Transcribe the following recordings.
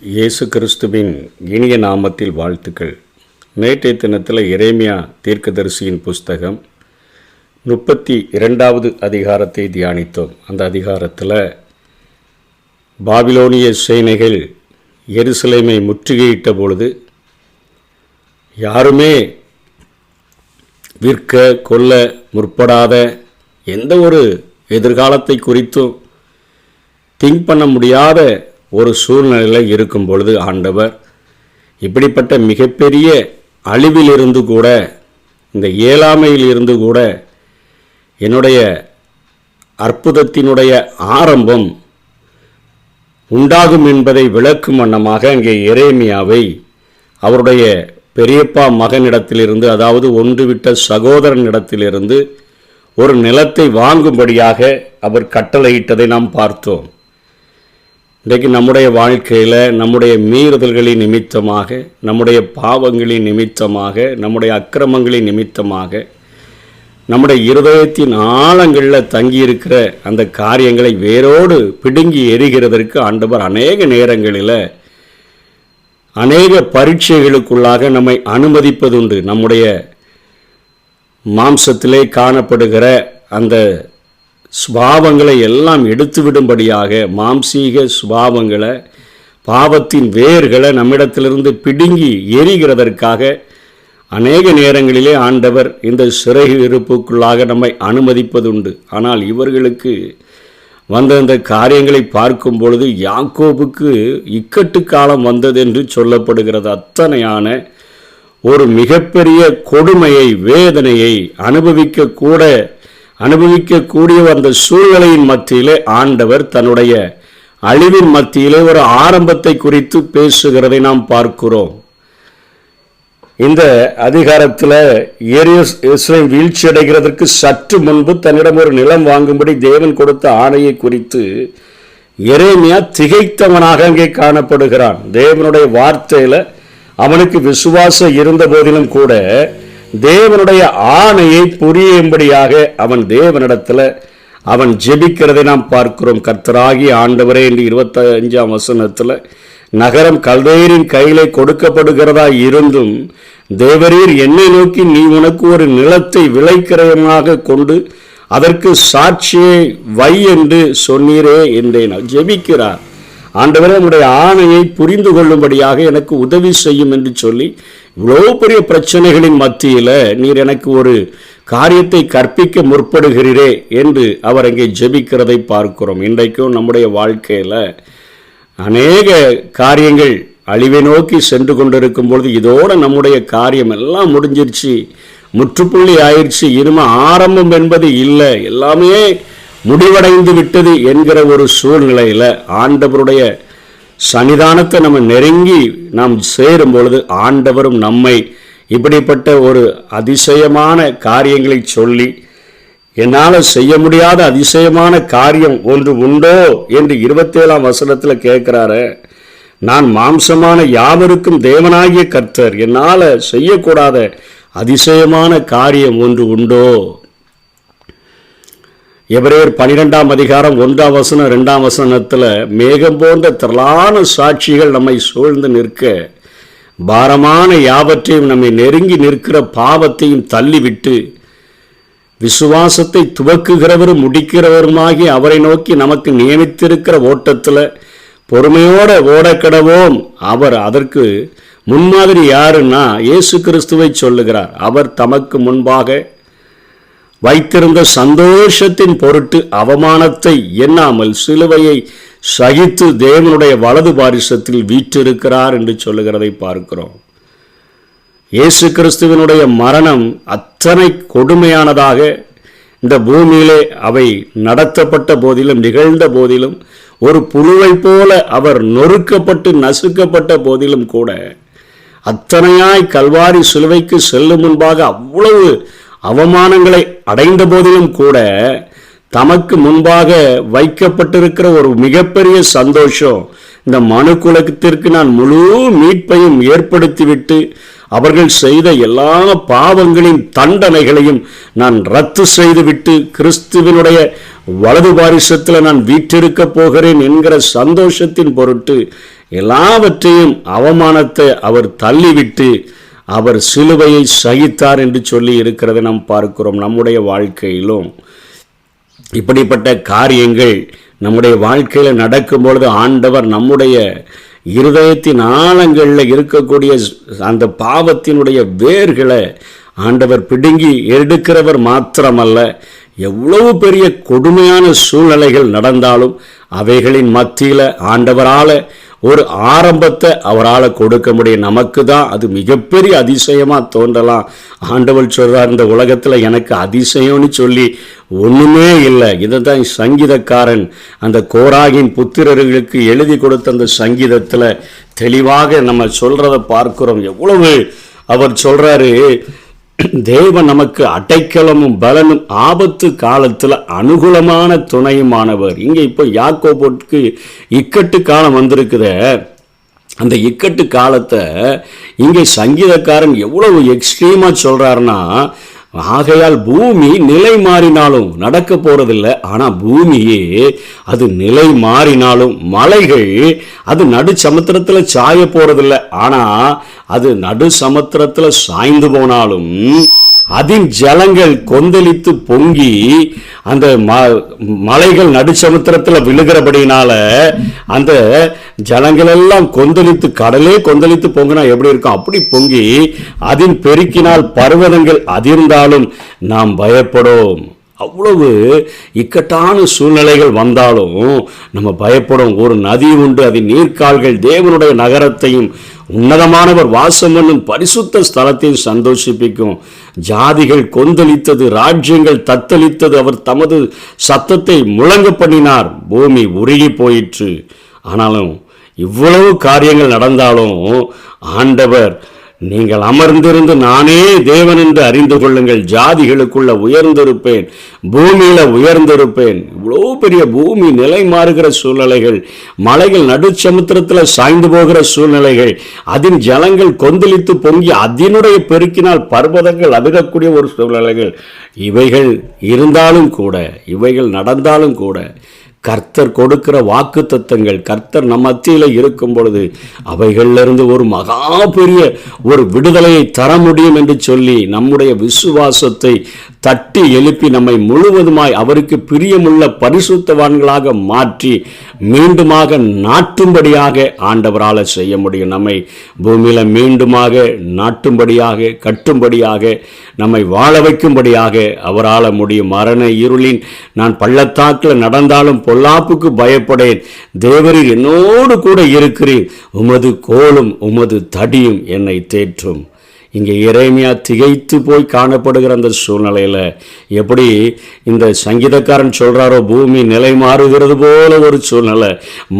இயேசு கிறிஸ்துவின் இனிய நாமத்தில் வாழ்த்துக்கள். நேற்றைய தினத்தில் எரேமியா தீர்க்கதரிசியின் புஸ்தகம் 32வது அதிகாரத்தை தியானித்தோம். அந்த அதிகாரத்தில் பாபிலோனிய சேனைகள் எருசலேமை முற்றுகையிட்ட பொழுது யாருமே விற்க கொல்ல முற்படாத எந்த ஒரு எதிர்காலத்தை குறித்தும் திங்க் பண்ண முடியாத ஒரு சூழ்நிலையில் இருக்கும் பொழுது ஆண்டவர் இப்படிப்பட்ட மிகப்பெரிய அழிவிலிருந்து கூட, இந்த இயலாமையில் இருந்து கூட என்னுடைய அற்புதத்தினுடைய ஆரம்பம் உண்டாகும் என்பதை விளக்கும் வண்ணமாக அங்கே எரேமியாவை அவருடைய பெரியப்பா மகனிடத்திலிருந்து, அதாவது ஒன்றுவிட்ட சகோதரனிடத்திலிருந்து ஒரு நிலத்தை வாங்கும்படியாக அவர் கட்டளையிட்டதை நாம் பார்த்தோம். இன்றைக்கு நம்முடைய வாழ்க்கையில் நம்முடைய மீறுதல்களின் நிமித்தமாக, நம்முடைய பாவங்களின் நிமித்தமாக, நம்முடைய அக்கிரமங்களின் நிமித்தமாக, நம்முடைய இருதயத்தின் ஆழங்களில் தங்கியிருக்கிற அந்த காரியங்களை வேரோடு பிடுங்கி எறிகிறதற்கு ஆண்டவர் அநேக நேரங்களில் அநேக பரீட்சைகளுக்குள்ளாக நம்மை அனுமதிப்பதுண்டு. நம்முடைய மாம்சத்திலே காணப்படுகிற அந்த சுபாவங்களை எல்லாம் எடுத்துவிடும்படியாக, மாம்சீக சுபாவங்களை, பாவத்தின் வேர்களை நம்மிடத்திலிருந்து பிடுங்கி எரிகிறதற்காக அநேக நேரங்களிலே ஆண்டவர் இந்த சிறை இருப்புக்குள்ளாக நம்மை அனுமதிப்பதுண்டு. ஆனால் இவர்களுக்கு வந்த இந்த காரியங்களை பார்க்கும் பொழுது யாக்கோபுக்கு இக்கட்டு காலம் வந்தது என்று சொல்லப்படுகிறது. அத்தனையான ஒரு மிகப்பெரிய கொடுமையை, வேதனையை அனுபவிக்கக்கூடிய அந்த சூழ்நிலையின் மத்தியிலே ஆண்டவர் தன்னுடைய அழிவின் மத்தியிலே ஒரு ஆரம்பத்தை குறித்து பேசுகிறதை நாம் பார்க்கிறோம். இந்த அதிகாரத்தில் எருசலேம் வீழ்ச்சி அடைகிறதற்கு சற்று முன்பு தன்னிடம் ஒரு நிலம் வாங்கும்படி தேவன் கொடுத்த ஆணையை குறித்து எரேமியா திகைத்தவனாக அங்கே காணப்படுகிறான். தேவனுடைய வார்த்தையில் அவனுக்கு விசுவாசம் இருந்த போதிலும் கூட தேவனுடைய ஆணையை புரியும்படியாக அவன் தேவனிடத்தில் அவன் ஜெபிக்கிறதை நாம் பார்க்கிறோம். கர்த்தராகிய ஆண்டவரே என்று 25ஆம் வசனத்தில், நகரம் கல்தேயரின் கையிலே கொடுக்கப்படுகிறதா இருந்தும் தேவரீர் என்னை நோக்கி நீ உனக்கு ஒரு நிலத்தை விலைக்கிரயமாக கொண்டு அதற்கு சாட்சியை வை என்று சொன்னீரே என்றேன். ஜெபிக்கிறார். ஆண்டவரே உம்முடைய ஆணையை புரிந்து கொள்ளும்படியாக எனக்கு உதவி செய்யும் என்று சொல்லி, இவ்வளோ பெரிய பிரச்சனைகளின் மத்தியில் நீர் எனக்கு ஒரு காரியத்தை கற்பிக்க முற்படுகிறீரே என்று அவர் அங்கே ஜெபிக்கிறதை பார்க்கிறோம். இன்றைக்கும் நம்முடைய வாழ்க்கையில் அநேக காரியங்கள் அழிவை நோக்கி சென்று கொண்டிருக்கும் பொழுது இதோடு நம்முடைய காரியம் எல்லாம் முடிஞ்சிருச்சு, முற்றுப்புள்ளி ஆயிடுச்சு, இனிமே ஆரம்பம் என்பது இல்லை, எல்லாமே முடிவடைந்து விட்டது என்கிற ஒரு சூழ்நிலையில் ஆண்டவருடைய சன்னிதானத்தை நம்ம நெருங்கி நாம் சேரும் பொழுது ஆண்டவரும் நம்மை இப்படிப்பட்ட ஒரு அதிசயமான காரியங்களை சொல்லி, என்னால் செய்ய முடியாத அதிசயமான காரியம் ஒன்று உண்டோ என்று 27ஆம் வசனத்தில் கேட்கிறாரு. நான் மாம்சமான யாவருக்கும் தேவனாகிய கர்த்தர், என்னால் செய்யக்கூடாத அதிசயமான காரியம் ஒன்று உண்டோ? எபிரேயர் 12ஆம் அதிகாரம் 1ஆம் வசனம் 2ஆம் வசனத்தில், மேகம் போன்ற திரளான சாட்சிகள் நம்மை சூழ்ந்து நிற்க, பாரமான யாவற்றையும் நம்மை நெருங்கி நிற்கிற பாவத்தையும் தள்ளிவிட்டு விசுவாசத்தை துவக்குகிறவரும் முடிக்கிறவருமாகி அவரை நோக்கி நமக்கு நியமித்திருக்கிற ஓட்டத்தில் பொறுமையோடு ஓடக்கடவோம். அவர் அதற்கு முன்மாதிரி யாருன்னா இயேசு கிறிஸ்துவை சொல்லுகிறார். அவர் தமக்கு முன்பாக வைத்திருந்த சந்தோஷத்தின் பொருட்டு அவமானத்தை எண்ணாமல் சிலுவையை சகித்து தேவனுடைய வலது பாரிசத்தில் வீற்றிருக்கிறார் என்று சொல்லுகிறதை பார்க்கிறோம். இயேசு கிறிஸ்துவினுடைய மரணம் அத்தனை கொடுமையானதாக இந்த பூமியிலே அவை நடத்தப்பட்ட போதிலும், நிகழ்ந்த போதிலும், ஒரு புழுவை போல அவர் நொறுக்கப்பட்டு நசுக்கப்பட்ட போதிலும் கூட, அத்தனையாய் கல்வாரி சிலுவைக்கு செல்லும் முன்பாக அவ்வளவு அவமானங்களை அடைந்த போதிலும் கூட தமக்கு முன்பாக வைக்கப்பட்டிருக்கிற ஒரு மிகப்பெரிய சந்தோஷம், இந்த மனு குலத்திற்கு நான் முழு மீட்பையும் ஏற்படுத்திவிட்டு அவர்கள் செய்த எல்லா பாவங்களின் தண்டனைகளையும் நான் ரத்து செய்துவிட்டு கிறிஸ்துவினுடைய வலது பாரிசத்தில் நான் வீற்றிருக்க போகிறேன் என்கிற சந்தோஷத்தின் பொருட்டு எல்லாவற்றையும் அவமானத்தை அவர் தள்ளிவிட்டு அவர் சிலுவையை சகித்தார் என்று சொல்லி இருக்கிறதை நாம் பார்க்கிறோம். நம்முடைய வாழ்க்கையிலும் இப்படிப்பட்ட காரியங்கள் நம்முடைய வாழ்க்கையில் நடக்கும் பொழுது ஆண்டவர் நம்முடைய இருதயத்தின் ஆழங்களில் இருக்கக்கூடிய அந்த பாவத்தினுடைய வேர்களை ஆண்டவர் பிடுங்கி எடுக்கிறவர் மாத்திரமல்ல, எவ்வளவு பெரிய கொடுமையான சூழ்நிலைகள் நடந்தாலும் அவைகளின் மத்தியில் ஆண்டவரால் ஒரு ஆரம்பத்தை அவரால் கொடுக்க முடியும். நமக்கு தான் அது மிகப்பெரிய அதிசயமாக தோன்றலாம். ஆண்டவர் சொல்கிறார், இந்த உலகத்தில் எனக்கு அதிசயம்னு சொல்லி ஒன்றுமே இல்லை. இதை தான் சங்கீதக்காரன் அந்த கோராகின் புத்திரர்களுக்கு எழுதி கொடுத்த அந்த சங்கீதத்தில் தெளிவாக நம்ம சொல்கிறத பார்க்கிறோம். எவ்வளவு அவர் சொல்கிறாரு, தேவன் நமக்கு அடைக்கலமும் பலனும் ஆபத்து காலத்தில் அனுகூலமான துணையுமானவர். இங்கே இப்போ யாக்கோபுக்கு இக்கட்டு காலம் வந்திருக்குத, அந்த இக்கட்டு காலத்தை இங்கே சங்கீதக்காரன் எவ்வளவு எக்ஸ்ட்ரீமாக சொல்கிறாருன்னா, ஆகையால் பூமி நிலை மாறினாலும் நடக்க போறதில்லை, ஆனால் பூமியே அது நிலை மாறினாலும் மலைகள் அது நடு சமுத்திரத்தில் சாய போறதில்லை, ஆனால் அது நடு சமுத்திரத்தில் சாய்ந்து போனாலும் அதின் ஜலங்கள் கொந்தளித்து பொங்கி அந்த மலைகள் நடுச்சமுத்திரத்தில் விழுகிறபடினால அந்த ஜலங்கள் எல்லாம் கொந்தளித்து, கடலே கொந்தளித்து பொங்கினா எப்படி இருக்கும் அப்படி பொங்கி அதின் பெருக்கினால் பர்வதங்கள் அதிர்ந்தாலும் நாம் பயப்படும். அவ்வளவு இக்கட்டான சூழ்நிலைகள் வந்தாலும் நம்ம பயப்படும். ஒரு நதி உண்டு, அதன் நீர்க்கால்கள் தேவனுடைய நகரத்தையும் உன்னதமானவர் வாசம் என்னும் பரிசுத்த ஸ்தலத்தையும் சந்தோஷிப்பிக்கும். ஜாதிகள் கொந்தளித்தது, ராஜ்யங்கள் தத்தளித்தது, அவர் தமது சத்தத்தை முழங்க பண்ணினார், பூமி உருகி போயிற்று. ஆனாலும் இவ்வளவு காரியங்கள் நடந்தாலும் ஆண்டவர், நீங்கள் அமர்ந்திருந்து நானே தேவன் என்று அறிந்து கொள்ளுங்கள், ஜாதிகளுக்குள்ள உயர்ந்திருப்பேன், பூமியில உயர்ந்திருப்பேன். இவ்வளோ பெரிய பூமி நிலை மாறுகிற சூழ்நிலைகள், மலைகள் நடுச்சமுத்திரத்தில் சாய்ந்து போகிற சூழ்நிலைகள், அதன் ஜலங்கள் கொந்தளித்து பொங்கி அதனுடைய பெருக்கினால் பர்வதங்கள் அதிரக்கூடிய ஒரு சூழ்நிலைகள், இவைகள் இருந்தாலும் கூட, இவைகள் நடந்தாலும் கூட கர்த்தர் கொடுக்கிற வாக்கு தத்தங்கள், கர்த்தர் நம் மத்தியில் இருக்கும் பொழுது அவைகளிலிருந்து ஒரு மகா பெரிய ஒரு விடுதலையை தர முடியும் என்று சொல்லி நம்முடைய விசுவாசத்தை தட்டி எழுப்பி நம்மை முழுவதுமாய் அவருக்கு பிரியமுள்ள பரிசுத்தவான்களாக மாற்றி மீண்டுமாக நாட்டும்படியாக ஆண்டவரால் செய்ய முடியும். நம்மை பூமியில் மீண்டுமாக நாட்டும்படியாக, கட்டும்படியாக, நம்மை வாழ வைக்கும்படியாக அவரால் முடியும். மரண இருளின் நான் பள்ளத்தாக்கில் நடந்தாலும் பொல்லாப்புக்கு பயப்படேன், தேவரீர் என்னோடு கூட இருக்கிறீர், உமது கோலும் உமது தடியும் என்னை தேற்றும். இங்கே எரேமியா திகைத்து போய் காணப்படுகிற அந்த சூழ்நிலையில் எப்படி இந்த சங்கீதக்காரன் சொல்கிறாரோ, பூமி நிலை மாறுகிறது போல ஒரு சூழ்நிலை,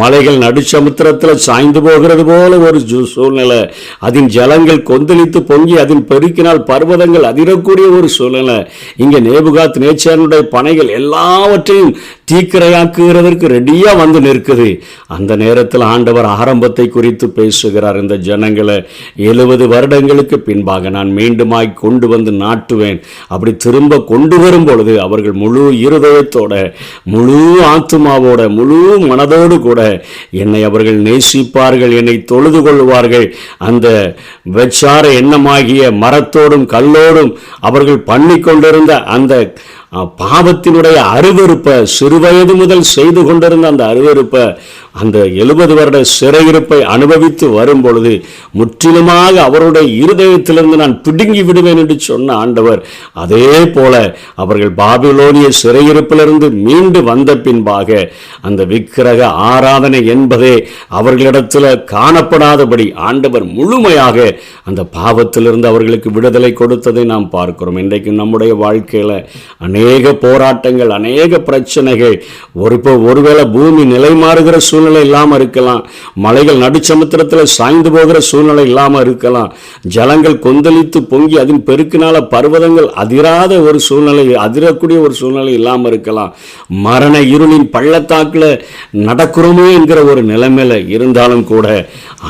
மலைகள் நடுச்சமுத்திரத்தில் சாய்ந்து போகிறது போல ஒரு சூழ்நிலை, அதன் ஜலங்கள் கொந்தளித்து பொங்கி அதன் பெருக்கினால் பர்வதங்கள் அதிரக்கூடிய ஒரு சூழ்நிலை. இங்கே நேபுகாத் நேச்சானுடைய பனைகள் எல்லாவற்றையும் தீக்கிரையாக்குகிறதற்கு ரெடியாக வந்து நிற்குது. அந்த நேரத்தில் ஆண்டவர் ஆரம்பத்தை குறித்து பேசுகிறார். இந்த ஜனங்களை 70 வருடங்களுக்கு பின்பாக நான் மீண்டுமாய் கொண்டு வந்து நாட்டுவேன். அப்படி திரும்ப கொண்டு வரும் பொழுது அவர்கள் முழு இருதயத்தோட, முழு ஆத்துமாவோட, முழு மனதோடு கூட என்னை அவர்கள் நேசிப்பார்கள், என்னை தொழுது கொள்வார்கள். அந்த வெச்சார எண்ணமாகிய மரத்தோடும் கல்லோடும் அவர்கள் பண்ணி கொண்டிருந்த அந்த பாவத்தினுடைய அருவருப்பை, சிறுவயது முதல் செய்து கொண்டிருந்த அந்த அருவருப்பை, அந்த 70 வருட சிறையிருப்பை அனுபவித்து வரும் பொழுது முற்றிலுமாக அவருடைய இருதயத்திலிருந்து நான் பிடுங்கி விடுவேன் என்று சொன்ன ஆண்டவர், அதே போல அவர்கள் பாபிலோனிய சிறையிருப்பிலிருந்து மீண்டு வந்த பின்பாக அந்த விக்கிரக ஆராதனை என்பதே அவர்களிடத்தில் காணப்படாதபடி ஆண்டவர் முழுமையாக அந்த பாவத்திலிருந்து அவர்களுக்கு விடுதலை கொடுத்ததை நாம் பார்க்கிறோம். இன்றைக்கு நம்முடைய வாழ்க்கையில் அநேக போராட்டங்கள், அநேக பிரச்சனைகள், ஒருவேளை பூமி நிலை மாறுகிற சூழ்நிலை இல்லாமல் இருக்கலாம், மலைகள் நடுச்சமுத்திரத்தில் சாய்ந்து போகிற சூழ்நிலை இல்லாமல் இருக்கலாம், ஜலங்கள் கொந்தளித்து பொங்கி அதன் பெருக்கினால பர்வதங்கள் அதிராத ஒரு சூழ்நிலை, அதிரக்கூடிய ஒரு சூழ்நிலை இல்லாமல் இருக்கலாம், மரண இருளின் பள்ளத்தாக்கில் நடக்கிறோமே என்கிற ஒரு நிலைமையில் இருந்தாலும் கூட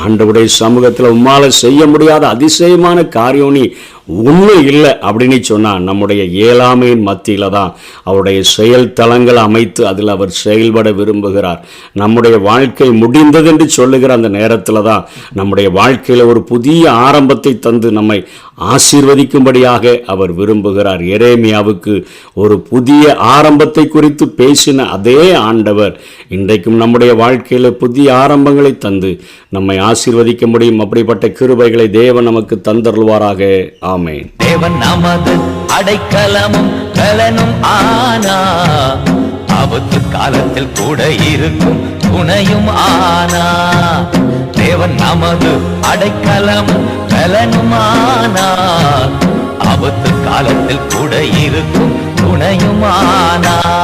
ஆண்டவருடைய சமூகத்தில் உம்மால செய்ய முடியாத அதிசயமான காரியம் நீ ஒன்றும் இல்லை அப்படின்னு சொன்னால் நம்முடைய இயலாமையின் மத்தியில் தான் அவருடைய செயல் தளங்களை அமைத்து அதில் அவர் செயல்பட விரும்புகிறார். நம்முடைய வாழ்க்கை முடிந்தது என்று சொல்லுகிற அந்த நேரத்தில் தான் நம்முடைய வாழ்க்கையில் ஒரு புதிய ஆரம்பத்தை தந்து நம்மை ஆசீர்வதிக்கும்படியாக அவர் விரும்புகிறார். எரேமியாவுக்கு ஒரு புதிய ஆரம்பத்தை குறித்து பேசின அதே ஆண்டவர் இன்றைக்கும் நம்முடைய வாழ்க்கையில் புதிய ஆரம்பங்களை தந்து நம்மை ஆசீர்வதிக்க முடியும். அப்படிப்பட்ட கிருபைகளை தேவன் நமக்கு தந்தருள்வாராக. ஆமென். தேவன் நமது அடைக்கலமும் பலனும் ஆனா, ஆபத்து காலத்தில் கூட இருக்கும் துணையும் ஆனா. தேவன் நமது அடைக்கலமும் பலனும் ஆனா, ஆபத்து காலத்தில் கூட இருக்கும் துணையும் ஆனா.